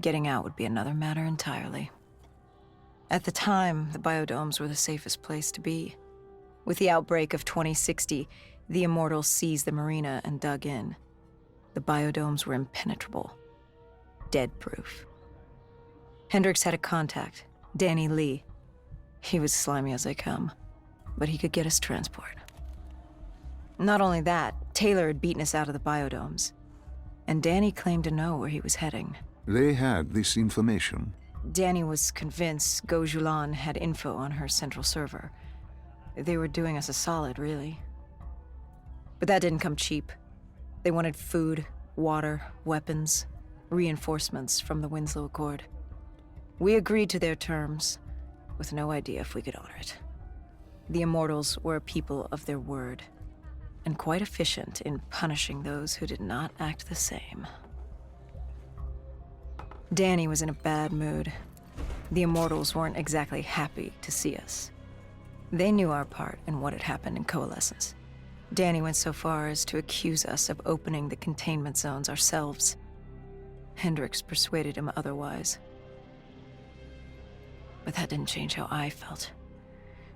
Getting out would be another matter entirely. At the time, the biodomes were the safest place to be. With the outbreak of 2060, the Immortals seized the marina and dug in. The biodomes were impenetrable. Dead-proof. Hendricks had a contact, Danny Lee. He was slimy as they come, but he could get us transport. Not only that, Taylor had beaten us out of the biodomes, and Danny claimed to know where he was heading. They had this information. Danny was convinced Gojulan had info on her central server. They were doing us a solid, really. But that didn't come cheap. They wanted food, water, weapons, reinforcements from the Winslow Accord. We agreed to their terms, with no idea if we could honor it. The Immortals were a people of their word, and quite efficient in punishing those who did not act the same. Danny was in a bad mood. The Immortals weren't exactly happy to see us. They knew our part in what had happened in Coalescence. Danny went so far as to accuse us of opening the containment zones ourselves. Hendricks persuaded him otherwise. But that didn't change how I felt.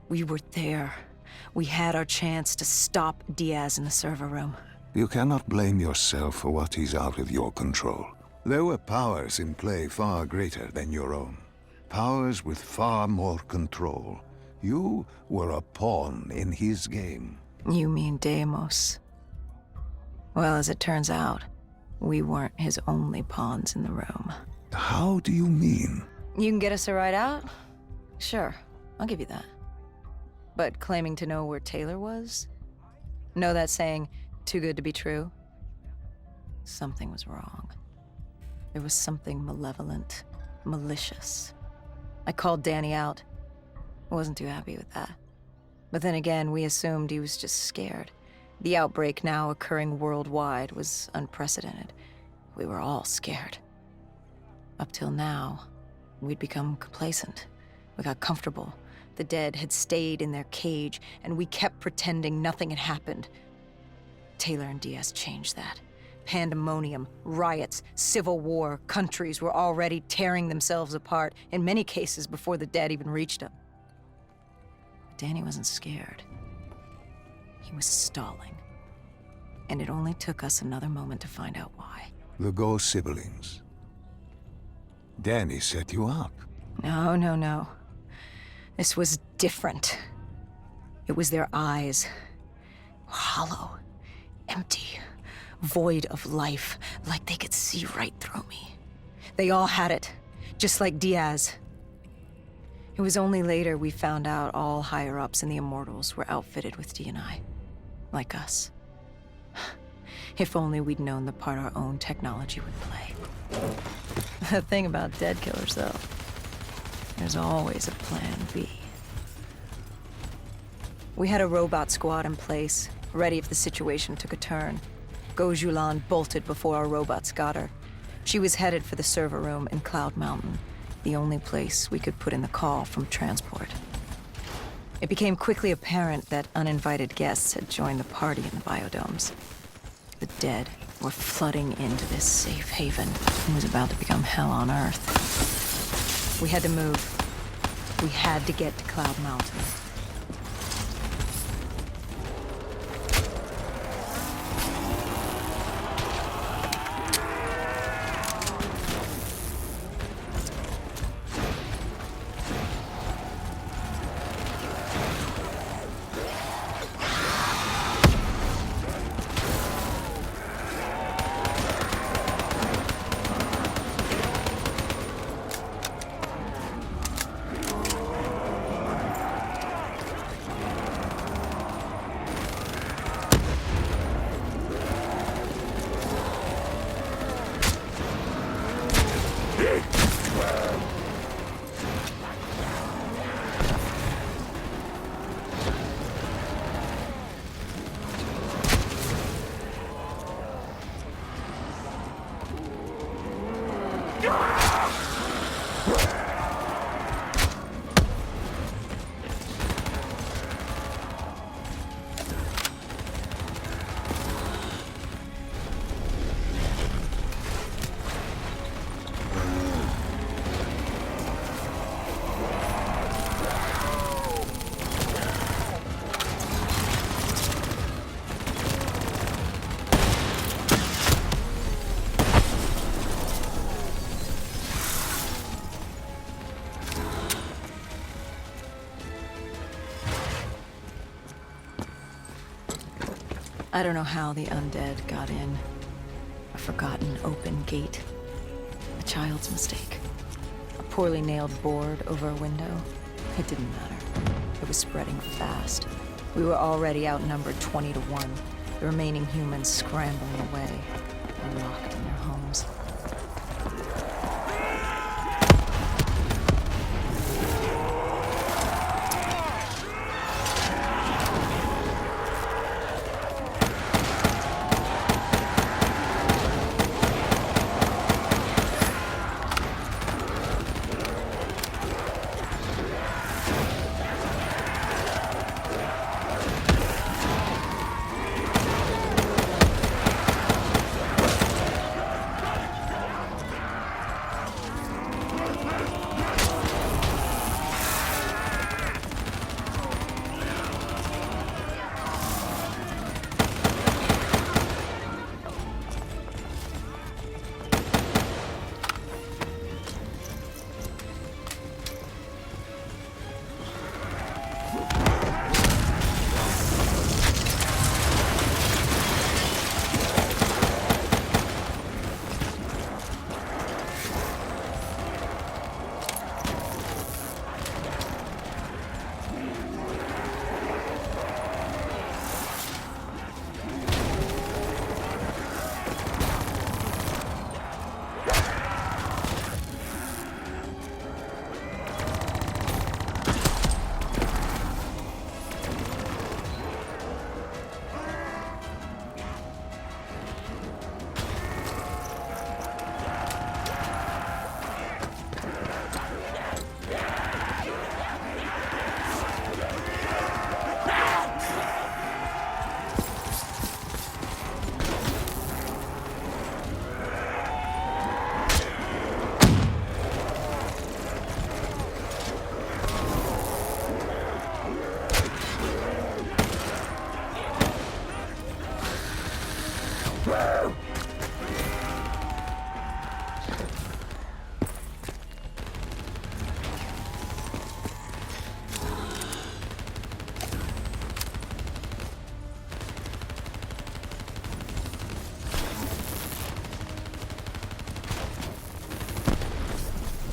We were there. We had our chance to stop Diaz in the server room. You cannot blame yourself for what is out of your control. There were powers in play far greater than your own. Powers with far more control. You were a pawn in his game. You mean Deimos? Well, as it turns out, we weren't his only pawns in the room. How do you mean? You can get us a ride out? Sure, I'll give you that. But claiming to know where Taylor was? Know that saying, too good to be true? Something was wrong. There was something malevolent, malicious. I called Danny out. I wasn't too happy with that. But then again, we assumed he was just scared. The outbreak now occurring worldwide was unprecedented. We were all scared. Up till now, we'd become complacent. We got comfortable. The dead had stayed in their cage, and we kept pretending nothing had happened. Taylor and Diaz changed that. Pandemonium, riots, civil war, countries were already tearing themselves apart, in many cases before the dead even reached them. But Danny wasn't scared. He was stalling. And it only took us another moment to find out why. The Go siblings. Danny set you up. No. This was different. It was their eyes. Hollow. Empty. Void of life. Like they could see right through me. They all had it. Just like Diaz. It was only later we found out all higher-ups in the Immortals were outfitted with D&I. Like us. If only we'd known the part our own technology would play. The thing about dead killers, though, there's always a plan B. We had a robot squad in place, ready if the situation took a turn. Gojulan bolted before our robots got her. She was headed for the server room in Cloud Mountain, the only place we could put in the call from transport. It became quickly apparent that uninvited guests had joined the party in the biodomes. The dead were flooding into this safe haven. It was about to become hell on Earth. We had to move. We had to get to Cloud Mountain. I don't know how the undead got in. A forgotten open gate. A child's mistake. A poorly nailed board over a window. It didn't matter. It was spreading fast. We were already outnumbered 20 to 1. The remaining humans scrambling away, or locked in their homes.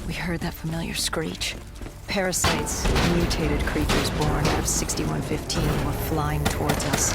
We heard that familiar screech. Parasites, mutated creatures born out of 6115, were flying towards us.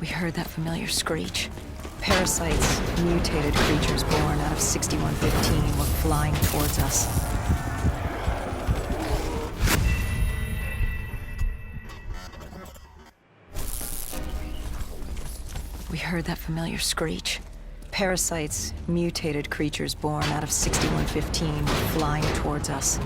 We heard that familiar screech. Parasites, mutated creatures born out of 6115, were flying towards us. We heard that familiar screech. Parasites, mutated creatures born out of 6115, were flying towards us.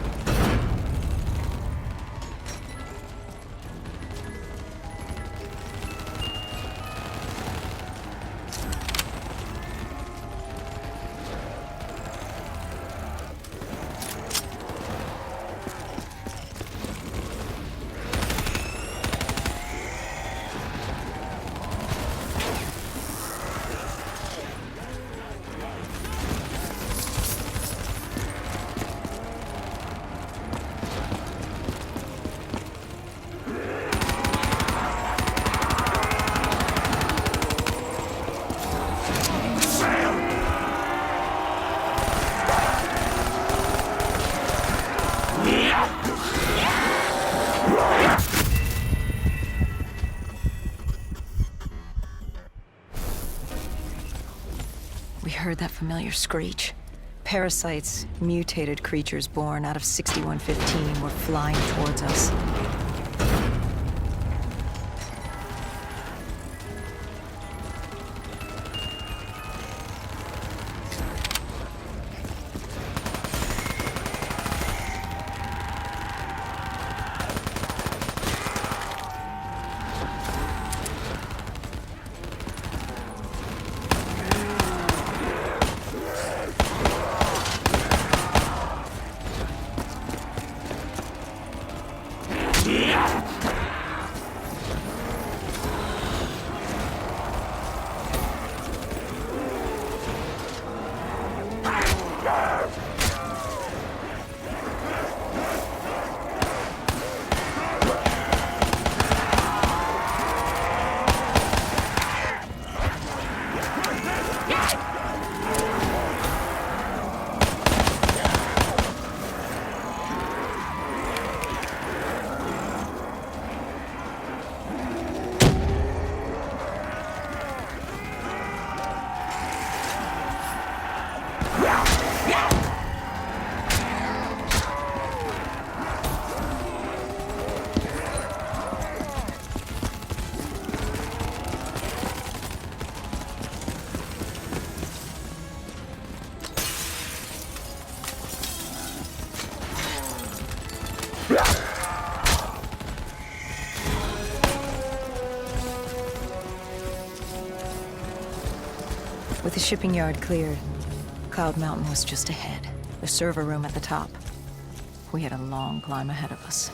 heard that familiar screech. Parasites, mutated creatures born out of 6115, were flying towards us. With the shipping yard cleared, Cloud Mountain was just ahead, the server room at the top. We had a long climb ahead of us.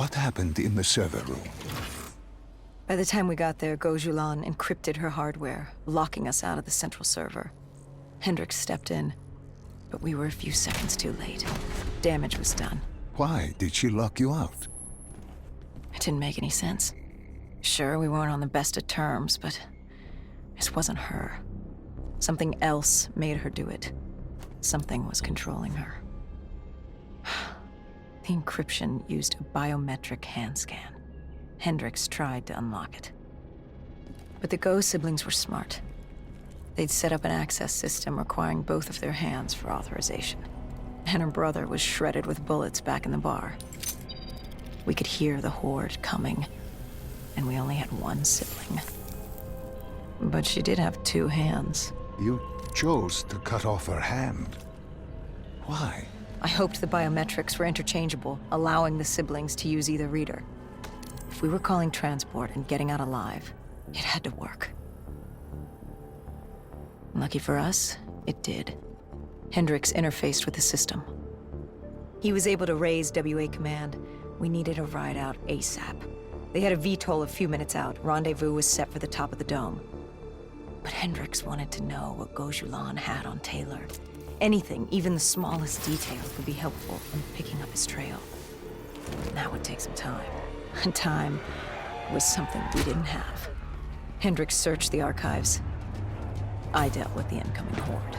What happened in the server room? By the time we got there, Gojulan encrypted her hardware, locking us out of the central server. Hendricks stepped in, but we were a few seconds too late. Damage was done. Why did she lock you out? It didn't make any sense. Sure, we weren't on the best of terms, but this wasn't her. Something else made her do it. Something was controlling her. The encryption used a biometric hand scan. Hendricks tried to unlock it. But the Go siblings were smart. They'd set up an access system requiring both of their hands for authorization. And her brother was shredded with bullets back in the bar. We could hear the horde coming, and we only had one sibling. But she did have two hands. You chose to cut off her hand. Why? I hoped the biometrics were interchangeable, allowing the siblings to use either reader. If we were calling transport and getting out alive, it had to work. Lucky for us, it did. Hendricks interfaced with the system. He was able to raise WA command. We needed a ride out ASAP. They had a VTOL a few minutes out. Rendezvous was set for the top of the dome. But Hendricks wanted to know what Gojulan had on Taylor. Anything, even the smallest detail, would be helpful in picking up his trail. And that would take some time. And time was something we didn't have. Hendricks searched the archives. I dealt with the incoming horde.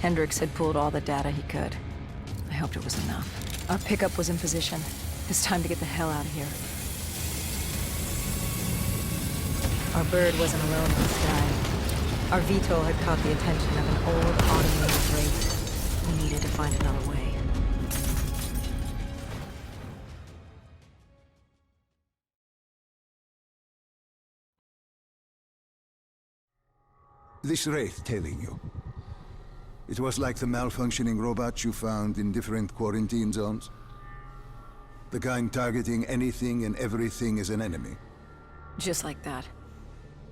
Hendricks had pulled all the data he could. I hoped it was enough. Our pickup was in position. It's time to get the hell out of here. Our bird wasn't alone in the sky. Our VTOL had caught the attention of an old automated race. We needed to find another way. This wraith tailing you. It was like the malfunctioning robots you found in different quarantine zones? The kind targeting anything and everything as an enemy. Just like that.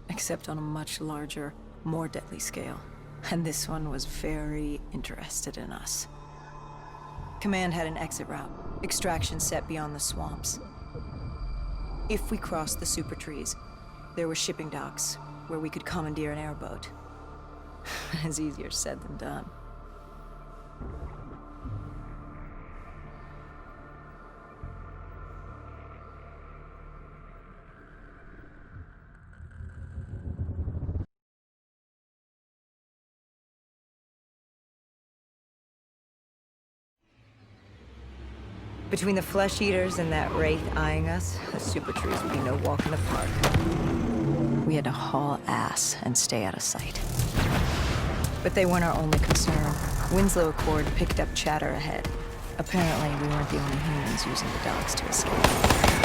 Except on a much larger, more deadly scale. And this one was very interested in us. Command had an exit route. Extraction set beyond the swamps. If we crossed the super trees, there were shipping docks where we could commandeer an airboat. It's easier said than done. Between the flesh eaters and that wraith eyeing us, the super trees would be no walk in the park. We had to haul ass and stay out of sight. But they weren't our only concern. Winslow Accord picked up chatter ahead. Apparently, we weren't the only humans using the docks to escape.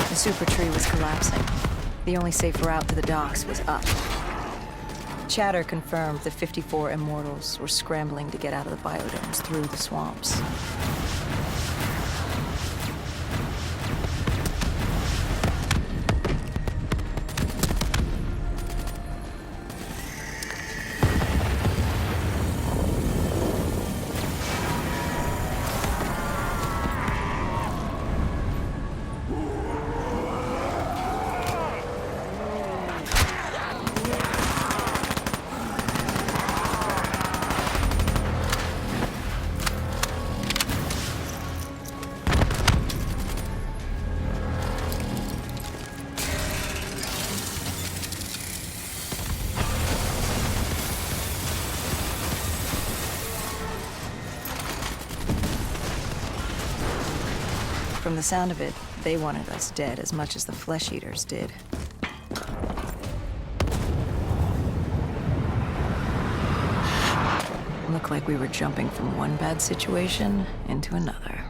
The super tree was collapsing. The only safe route to the docks was up. Chatter confirmed the 54 immortals were scrambling to get out of the biodomes through the swamps. From the sound of it, they wanted us dead as much as the flesh eaters did. Looked like we were jumping from one bad situation into another.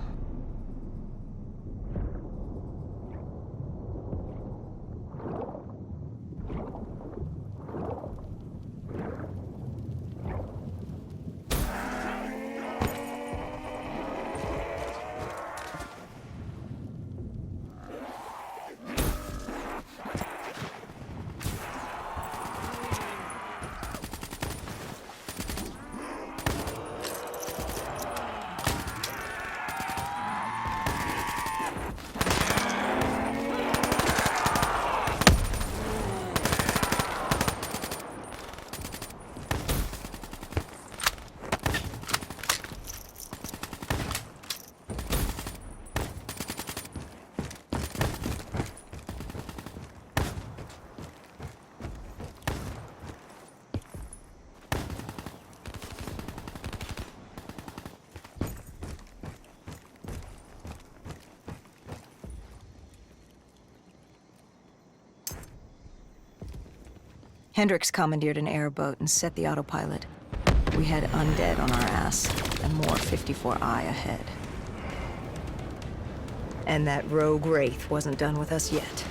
Hendricks commandeered an airboat and set the autopilot. We had undead on our ass, and more 54I ahead. And that rogue wraith wasn't done with us yet.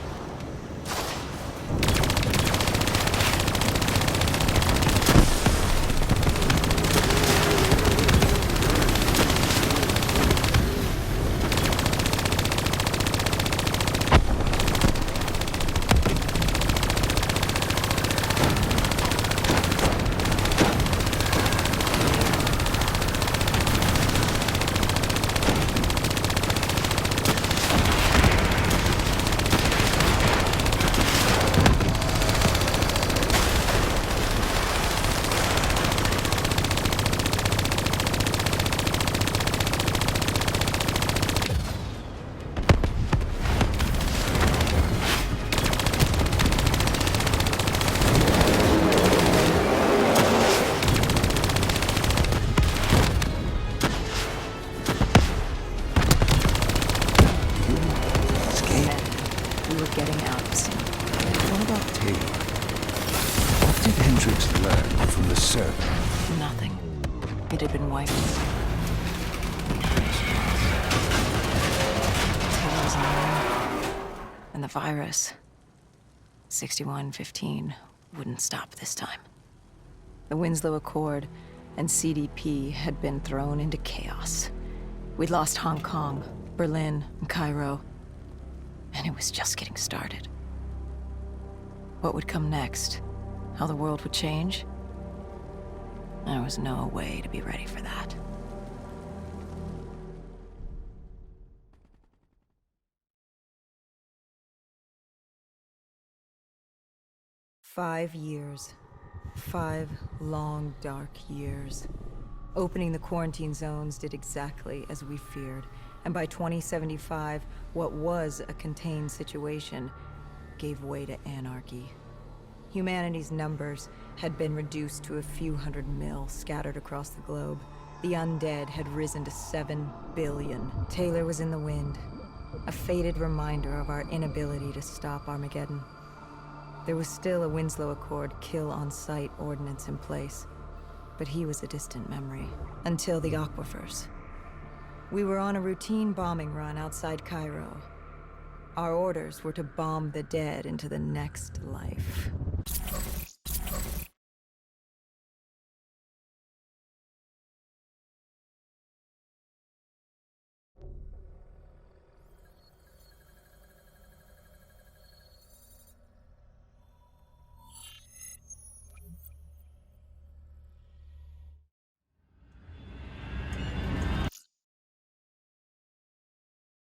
Getting out soon. What about Taylor? What did Hendricks learn from the server? Nothing. It had been wiped. Taylor was in the room. And the virus, 6115, wouldn't stop this time. The Winslow Accord and CDP had been thrown into chaos. We'd lost Hong Kong, Berlin, and Cairo. And it was just getting started. What would come next? How the world would change? There was no way to be ready for that. $5 years. 5 long, dark years. Opening the quarantine zones did exactly as we feared. And by 2075, what was a contained situation gave way to anarchy. Humanity's numbers had been reduced to a few hundred mil scattered across the globe. The undead had risen to 7 billion. Taylor was in the wind, a faded reminder of our inability to stop Armageddon. There was still a Winslow Accord kill-on-sight ordinance in place, but he was a distant memory, until the aquifers. We were on a routine bombing run outside Cairo. Our orders were to bomb the dead into the next life.